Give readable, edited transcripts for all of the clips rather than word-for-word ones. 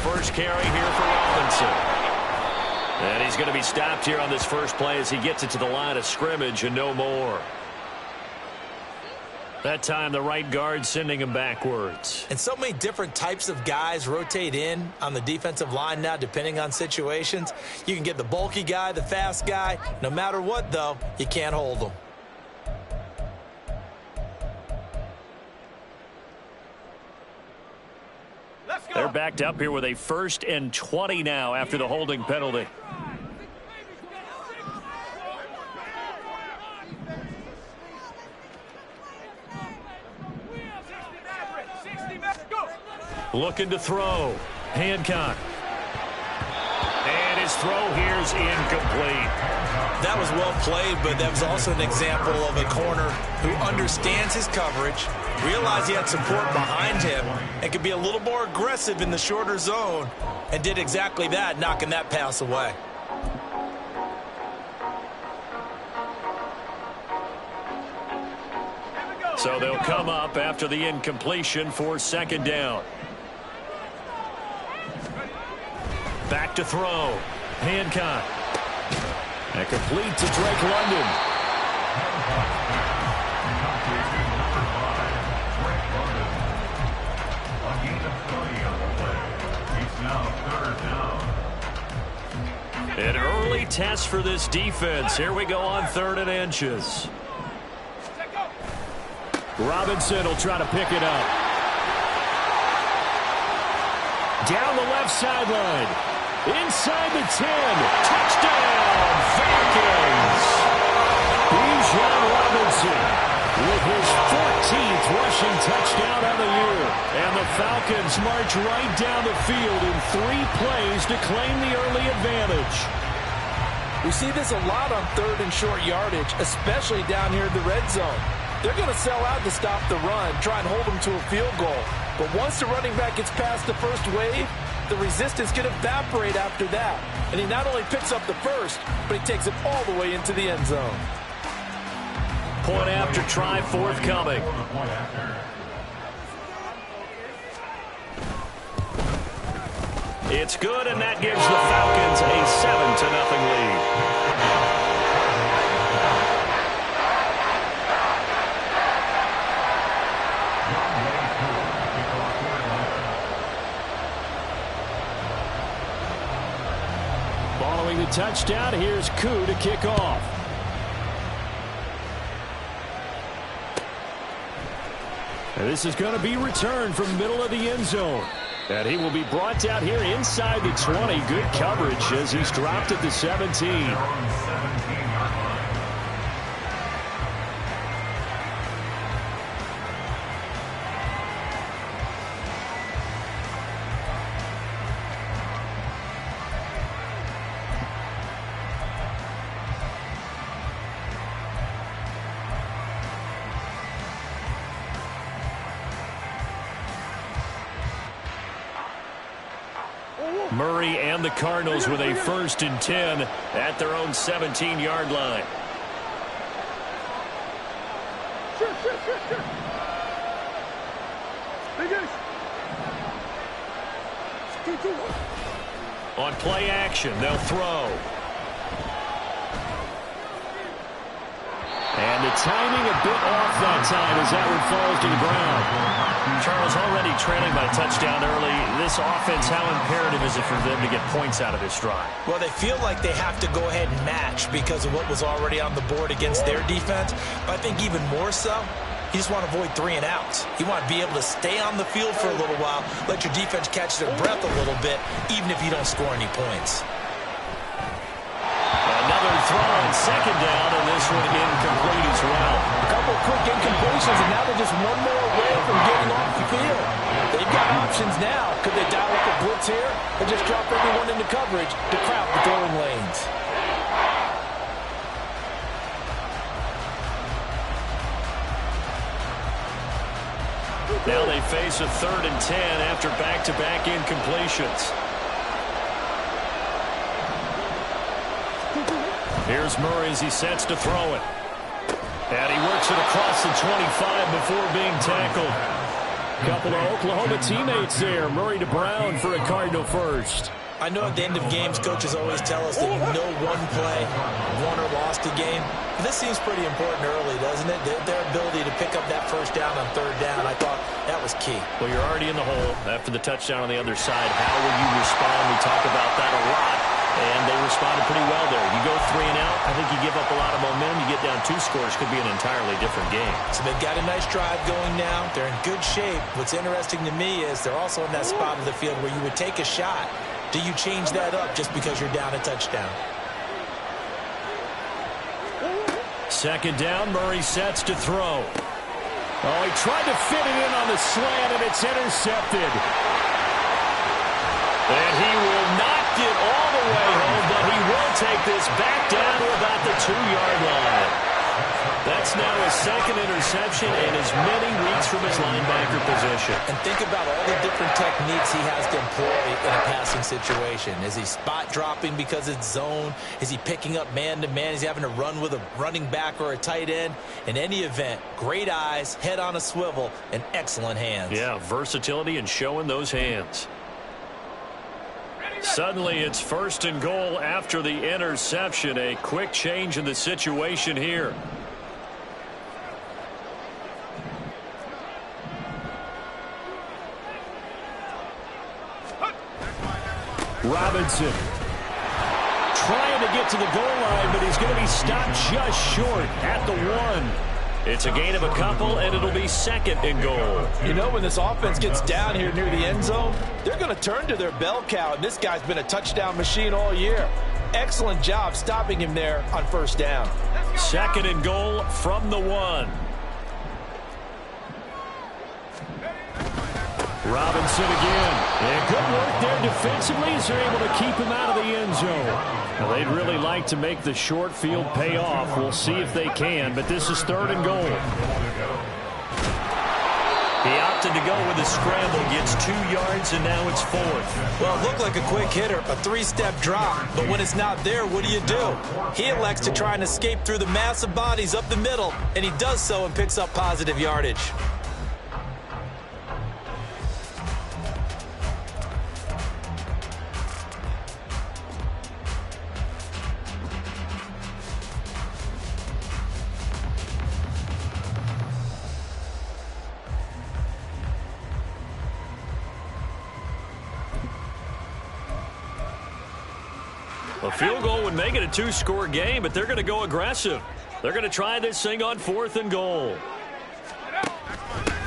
first carry here for Robinson. And he's going to be stopped here on this first play as he gets it to the line of scrimmage and no more. That time the right guard sending him backwards. And so many different types of guys rotate in on the defensive line now depending on situations. You can get the bulky guy, the fast guy. No matter what, though, you can't hold them. They're backed up here with a 1st and 20 now after the holding penalty. Looking to throw. Hancock. And his throw here's incomplete. That was well played, but that was also an example of a corner who understands his coverage, realized he had support behind him, and could be a little more aggressive in the shorter zone, and did exactly that, knocking that pass away. So they'll come up after the incompletion for 2nd down. Back to throw. Hancock. And complete to Drake London. An early test for this defense. Here we go on 3rd and inches. Robinson will try to pick it up. Down the left sideline. Inside the 10. Touchdown, Falcons. Bijan Robinson with his 14th rushing touchdown of the year. And the Falcons march right down the field in 3 plays to claim the early advantage. We see this a lot on 3rd and short yardage, especially down here in the red zone. They're going to sell out to stop the run, try and hold them to a field goal. But once the running back gets past the first wave, the resistance can evaporate after that. And he not only picks up the first, but he takes it all the way into the end zone. Point after try forthcoming. It's good, and that gives the Falcons a 7-0 lead. Following the touchdown, here's Koo to kick off. And this is going to be returned from middle of the end zone. And he will be brought down here inside the 20. Good coverage as he's dropped at the 17. Murray and the Cardinals with a 1st and 10 at their own 17-yard line. On play action, they'll throw. And the timing a bit off that time as that one falls to the ground. Charles, already trailing by a touchdown early. This offense, how imperative is it for them to get points out of this drive? Well, they feel like they have to go ahead and match because of what was already on the board against their defense. But I think even more so, you just want to avoid 3 and outs. You want to be able to stay on the field for a little while, let your defense catch their breath a little bit, even if you don't score any points. Another throw on 2nd down, and this one incomplete as well. A couple of quick incompletions, and now they're just one more away from getting off the field. They've got options now. Could they dial up a blitz here or just drop everyone into coverage to crowd the throwing lanes? Now they face a 3rd and 10 after back-to-back incompletions. Here's Murray as he sets to throw it. And he works it across the 25 before being tackled. Couple of Oklahoma teammates there. Murray to Brown for a Cardinal first. I know at the end of games, coaches always tell us that no one play won or lost a game. But this seems pretty important early, doesn't it? Their ability to pick up that first down on third down, I thought that was key. Well, you're already in the hole after the touchdown on the other side. How will you respond? We talk about that a lot, and they responded pretty well there. You go 3 and out, I think you give up a lot of momentum. You get down 2 scores, could be an entirely different game. So they've got a nice drive going now. They're in good shape. What's interesting to me is they're also in that spot of the field where you would take a shot. Do you change that up just because you're down a touchdown? Second down, Murray sets to throw. Oh, he tried to fit it in on the slant, and it's intercepted. And he will not get all the way home, but he will take this back down to about the 2-yard line. That's now his second interception and as many weeks from his linebacker position. And think about all the different techniques he has to employ in a passing situation. Is he spot dropping because it's zone? Is he picking up man-to-man? Is he having to run with a running back or a tight end? In any event, great eyes, head on a swivel, and excellent hands. Yeah, versatility and showing those hands. Suddenly it's 1st and goal after the interception. A quick change in the situation here. Robinson trying to get to the goal line, but he's going to be stopped just short at the 1. It's a gain of a couple, and it'll be 2nd and goal. You know, when this offense gets down here near the end zone, they're going to turn to their bell cow, and this guy's been a touchdown machine all year. Excellent job stopping him there on 1st down. 2nd and goal from the 1. Robinson again. And good work there defensively as they're able to keep him out of the end zone. Well, they'd really like to make the short field pay off. We'll see if they can, but this is 3rd and goal. He opted to go with a scramble, gets 2 yards, and now it's 4th. Well, it looked like a quick hitter, a 3-step drop. But when it's not there, what do? He elects to try and escape through the massive bodies up the middle, and he does so and picks up positive yardage. A field goal would make it a 2-score game, but they're going to go aggressive. They're going to try this thing on 4th and goal.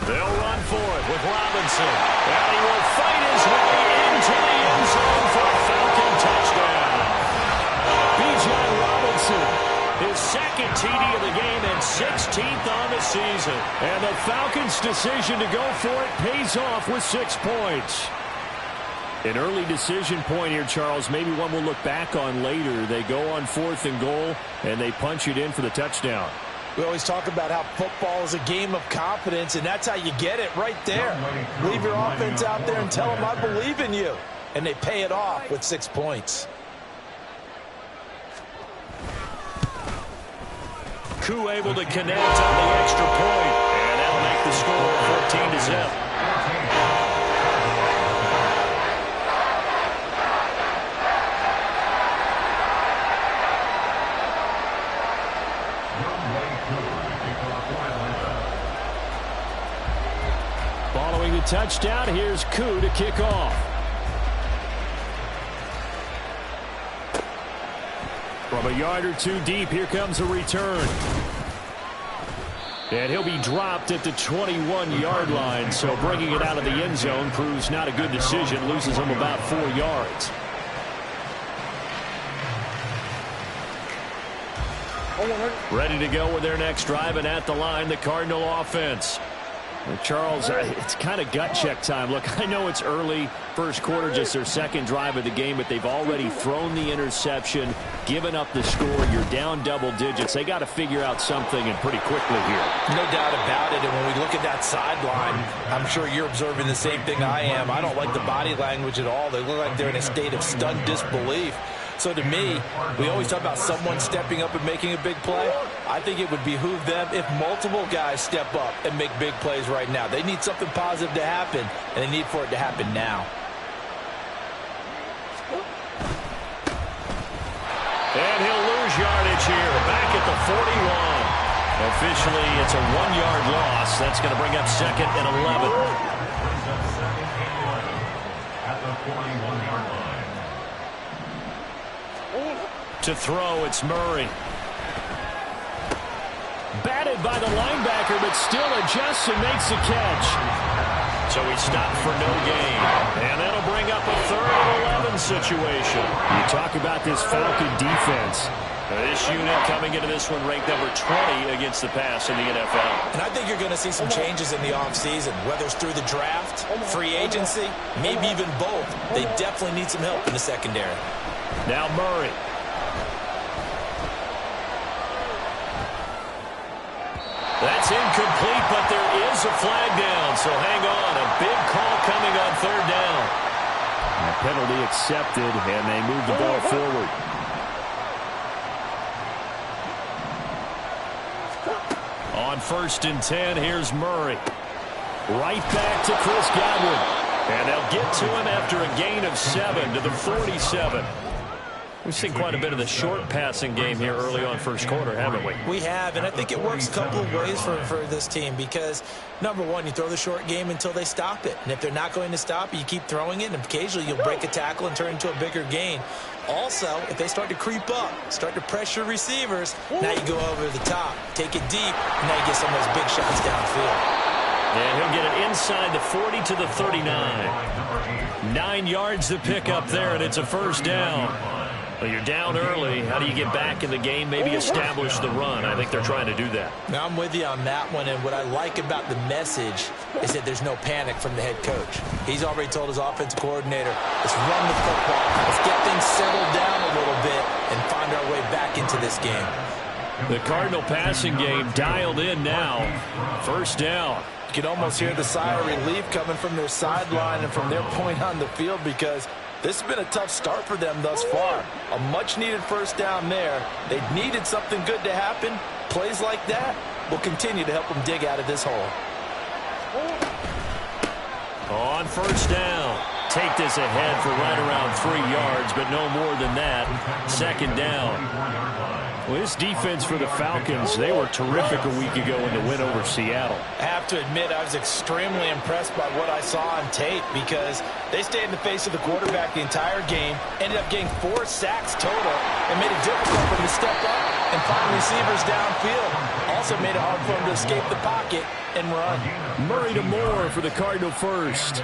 They'll run for it with Robinson. And he will fight his way into the end zone for a Falcon touchdown. Bijan Robinson, his 2nd TD of the game and 16th on the season. And the Falcons' decision to go for it pays off with 6 points. An early decision point here, Charles. Maybe one we'll look back on later. They go on 4th and goal, and they punch it in for the touchdown. We always talk about how football is a game of confidence, and that's how you get it right there. Leave your offense out there and tell them, I believe in you. And they pay it off with 6 points. Koo able to connect on the extra point, and that'll make the score 14-0. Following the touchdown, here's Koo to kick off. From a yard or 2 deep, here comes a return. And he'll be dropped at the 21-yard line, so bringing it out of the end zone proves not a good decision, loses him about 4 yards. Ready to go with their next drive, and at the line, the Cardinal offense. Well, Charles, it's kind of gut check time. Look, I know it's early, 1st quarter, just their 2nd drive of the game, but they've already thrown the interception, given up the score. You're down double digits. They got to figure out something, and pretty quickly here. No doubt about it, and when we look at that sideline, I'm sure you're observing the same thing I am. I don't like the body language at all. They look like they're in a state of stunned disbelief. So to me, we always talk about someone stepping up and making a big play. I think it would behoove them if multiple guys step up and make big plays right now. They need something positive to happen, and they need for it to happen now. And he'll lose yardage here, back at the 41. Officially, it's a 1-yard loss. That's going to bring up 2nd and 11. At the 41-yard line. To throw, it's Murray. Batted by the linebacker, but still adjusts and makes the catch. So he stopped for no gain. And that'll bring up a 3rd and 11 situation. You talk about this Falcon defense. This unit coming into this one ranked number 20 against the pass in the NFL. And I think you're going to see some changes in the offseason, whether it's through the draft, free agency, maybe even both. They definitely need some help in the secondary. Now Murray. That's incomplete, but there is a flag down, so hang on. A big call coming on 3rd down. A penalty accepted, and they move the ball forward. On 1st and 10, here's Murray. Right back to Chris Godwin. And they'll get to him after a gain of 7 to the 47. We've seen quite a bit of the short passing game here early on first quarter, haven't we? We have, and I think it works a couple of ways for this team because, number one, you throw the short game until they stop it. And if they're not going to stop it, you keep throwing it, and occasionally you'll break a tackle and turn into a bigger gain. Also, if they start to creep up, start to pressure receivers, now you go over the top, take it deep, and now you get some of those big shots downfield. And he'll get it inside the 40 to the 39. 9 yards to pick up there, and it's a 1st down. Well, you're down early. How do you get back in the game, maybe establish the run? I think they're trying to do that. Now, I'm with you on that one, and what I like about the message is that there's no panic from the head coach. He's already told his offensive coordinator, let's run the football, let's get things settled down a little bit and find our way back into this game. The Cardinal passing game dialed in now. 1st down. You can almost hear the sigh of relief coming from their sideline and from their point on the field because this has been a tough start for them thus far. A much-needed 1st down there. They needed something good to happen. Plays like that will continue to help them dig out of this hole. On 1st down. Take this ahead for right around 3 yards, but no more than that. 2nd down. Well, this defense for the Falcons, they were terrific a week ago in the win over Seattle. I have to admit, I was extremely impressed by what I saw on tape because they stayed in the face of the quarterback the entire game, ended up getting 4 sacks total, and made it difficult for them to step up and find receivers downfield. Also made it hard for them to escape the pocket and run. Murray to Moore for the Cardinal 1st.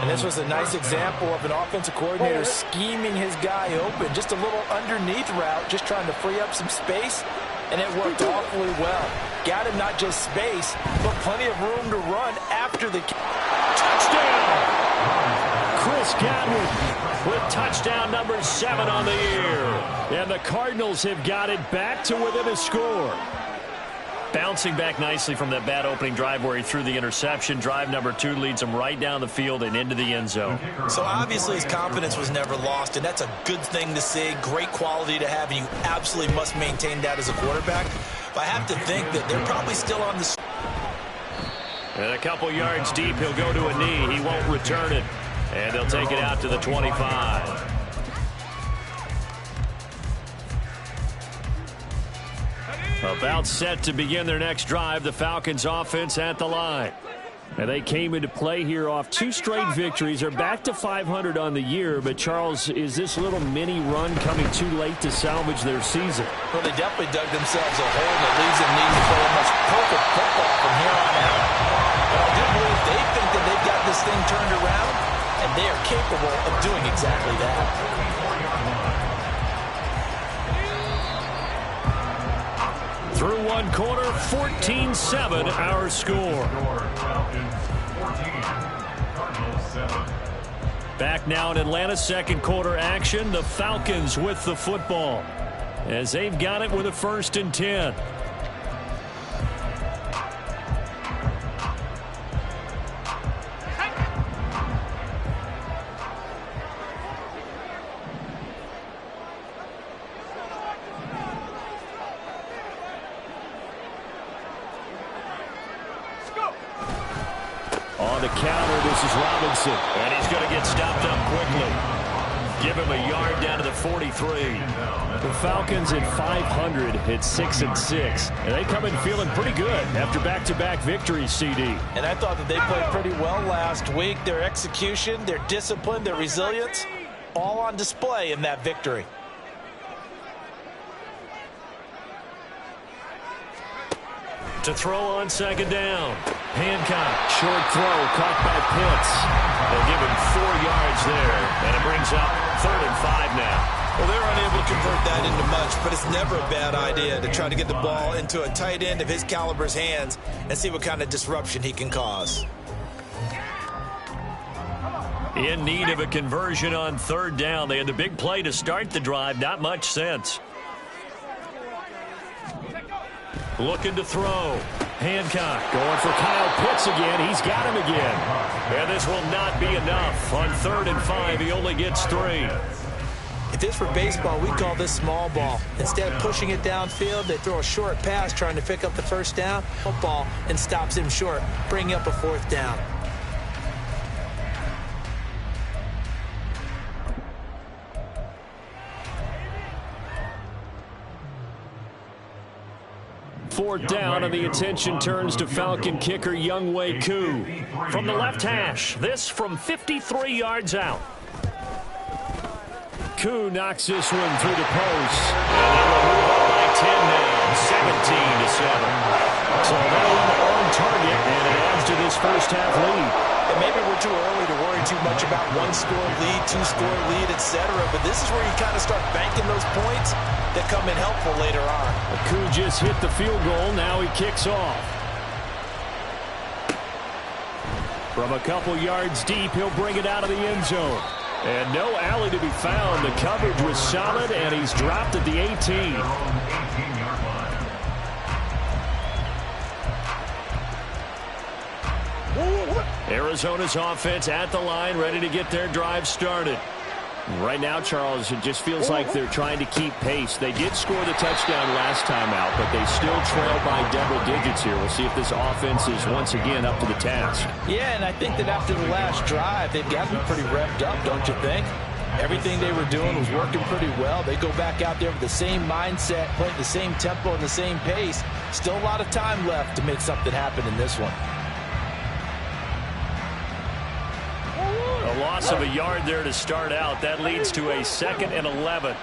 And this was a nice example of an offensive coordinator scheming his guy open. Just a little underneath route, just trying to free up some space, and it worked awfully well. Got him not just space, but plenty of room to run after the touchdown. Chris Godwin with touchdown number 7 on the year. And the Cardinals have got it back to within a score. Bouncing back nicely from that bad opening drive where he threw the interception. Drive number 2 leads him right down the field and into the end zone. So obviously his confidence was never lost, and that's a good thing to see. Great quality to have, and you absolutely must maintain that as a quarterback. But I have to think that they're probably still on the... And a couple yards deep, he'll go to a knee. He won't return it. And they'll take it out to the 25. About set to begin their next drive, the Falcons offense at the line. And they came into play here off 2 straight victories. They're back to 500 on the year. But, Charles, is this little mini run coming too late to salvage their season? Well, they definitely dug themselves a hole that leaves them needing to play almost perfect football from here on out. But I do believe they think that they've got this thing turned around, and they are capable of doing exactly that. Through 1 quarter, 14-7 our score. Back now in Atlanta, 2nd quarter action. The Falcons with the football as they've got it with a 1st and 10. on the counter. This is Robinson. And he's going to get stopped up quickly. Give him a yard down to the 43. The Falcons at 500 at 6-6. And they come in feeling pretty good after back-to-back victories, CD. And I thought that they played pretty well last week. Their execution, their discipline, their resilience, all on display in that victory. To throw on second down. Hancock, short throw, caught by Pitts. They'll give him 4 yards there, and it brings up 3rd and 5 now. Well, they're unable to convert that into much, but it's never a bad idea to try to get the ball into a tight end of his caliber's hands and see what kind of disruption he can cause. In need of a conversion on 3rd down. They had the big play to start the drive. Not much sense. Looking to throw. Hancock going for Kyle Pitts again. He's got him again. And this will not be enough. On 3rd and 5, he only gets 3. If this were baseball, we call this small ball. Instead of pushing it downfield, they throw a short pass trying to pick up the first down. Football and stops him short, bringing up a 4th down. Fourth down, and the attention turns to Falcon kicker Younghoe Koo. From the left hash, this from 53 yards out. Koo knocks this one through the post. And they will move up by 10 now, 17-7. So another one on target, and it adds to this first half lead. And maybe we're too early to worry too much about 1-score lead, 2-score lead, etc. But this is where you kind of start banking those points that come in helpful later on. Koo just hit the field goal. Now he kicks off. From a couple yards deep, he'll bring it out of the end zone. And no alley to be found. The coverage was solid, and he's dropped at the 18. Arizona's offense at the line, ready to get their drive started. Right now, Charles, it just feels like they're trying to keep pace. They did score the touchdown last time out, but they still trail by double digits here. We'll see if this offense is once again up to the task. Yeah, and I think that after the last drive, they've got to be pretty revved up, don't you think? Everything they were doing was working pretty well. They go back out there with the same mindset, playing the same tempo and the same pace. Still a lot of time left to make something happen in this one. A loss of a yard there to start out. That leads to a 2nd and 11.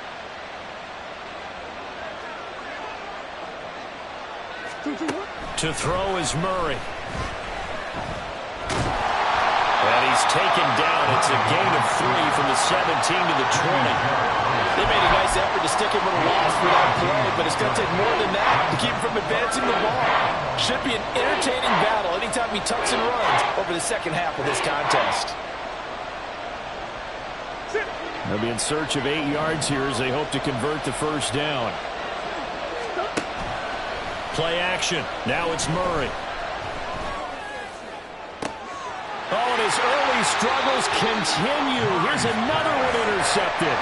To throw is Murray. And he's taken down. It's a gain of 3 from the 17 to the 20. They made a nice effort to stick him with a loss for that play, but it's going to take more than that to keep him from advancing the ball. Should be an entertaining battle anytime he tucks and runs over the second half of this contest. They'll be in search of 8 yards here as they hope to convert the first down. Play action. Now it's Murray. Oh, and his early struggles continue. Here's another one intercepted.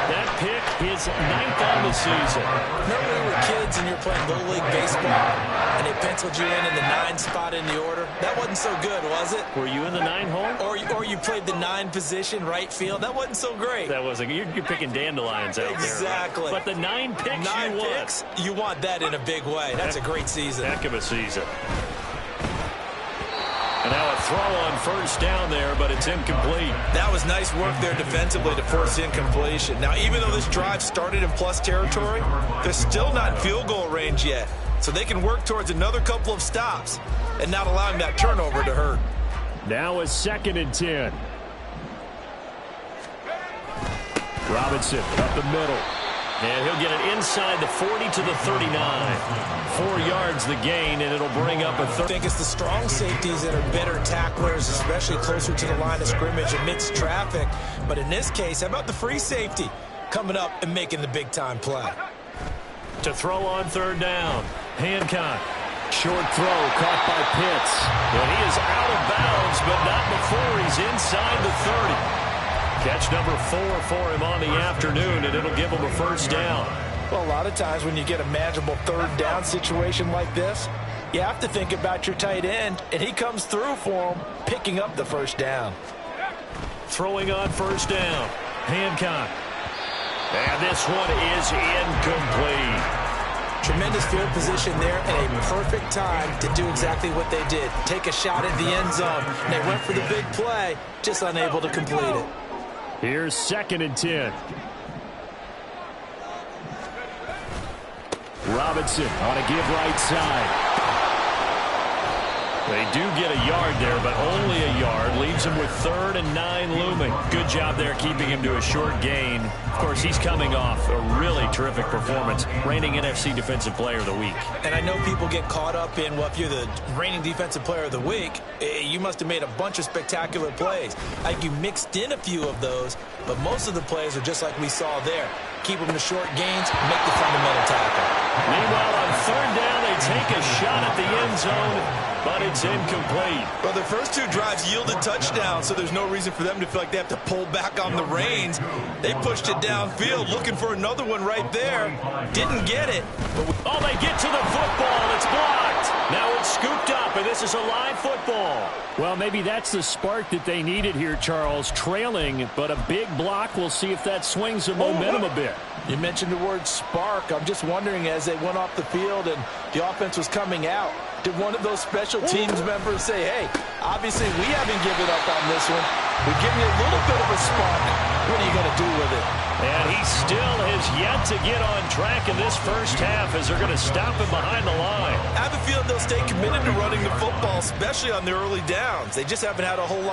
That pick is 9th on the season. Remember when we were kids and you're playing Little League Baseball and they penciled you in the 9 spot in the order? That wasn't so good, was it? Were you in the 9 hole? Or you played the 9 position, right field? That wasn't so great. That wasn't. You're picking dandelions out there. Exactly. Right? But the 9 picks 9 you want. picks, you want that in a big way. That's a great season. Heck of a season. And now a throw on first down there, but it's incomplete. That was nice work there defensively to force incompletion. Now, even though this drive started in plus territory, they're still not in field goal range yet. So they can work towards another couple of stops and not allowing that turnover to hurt. Now a 2nd and 10. Robinson up the middle. And he'll get it inside the 40 to the 39. 4 yards the gain, and it'll bring up a third. I think it's the strong safeties that are better tacklers, especially closer to the line of scrimmage amidst traffic. But in this case, how about the free safety coming up and making the big-time play? To throw on 3rd down. Hancock. Short throw caught by Pitts. And he is out of bounds, but not before he's inside the 30. Catch number 4 for him on the afternoon, and it'll give him a first down. Well, a lot of times when you get a manageable 3rd down situation like this, You have to think about your tight end, and he comes through for him, picking up the first down. Throwing on first down. Hancock. And this one is incomplete. Tremendous field position there and a perfect time to do exactly what they did. Take a shot at the end zone. And they went for the big play, just unable to complete it. Here's 2nd and 10. Robinson on a give right side. They do get a yard there, but only a yard. Leaves him with 3rd and 9 looming. Good job there keeping him to a short gain. Of course, he's coming off a really terrific performance. Reigning NFC Defensive Player of the Week. And I know people get caught up in, well, if you're the reigning Defensive Player of the Week, you must have made a bunch of spectacular plays. Like you mixed in a few of those, but most of the plays are just like we saw there. Keep them to short gains, make the fundamental tackle. Meanwhile, on 3rd down, they take a shot at the end zone, but it's incomplete. Well, their first 2 drives yielded touchdowns, so there's no reason for them to feel like they have to pull back on the reins. They pushed it downfield, looking for another one right there. Didn't get it. Oh, they get to the football. It's blocked. Now it's scooped up, and this is a live football. Well, maybe that's the spark that they needed here, Charles. Trailing, but a big block. We'll see if that swings the momentum a bit. You mentioned the word spark. I'm just wondering, as they went off the field and the offense was coming out, did one of those special teams members say, hey, obviously we haven't given up on this one. We're giving you a little bit of a spark. What are you going to do with it? And he still has yet to get on track in this first half as they're going to stop him behind the line. I have a feeling they'll stay committed to running the football, especially on the early downs. They just haven't had a whole lot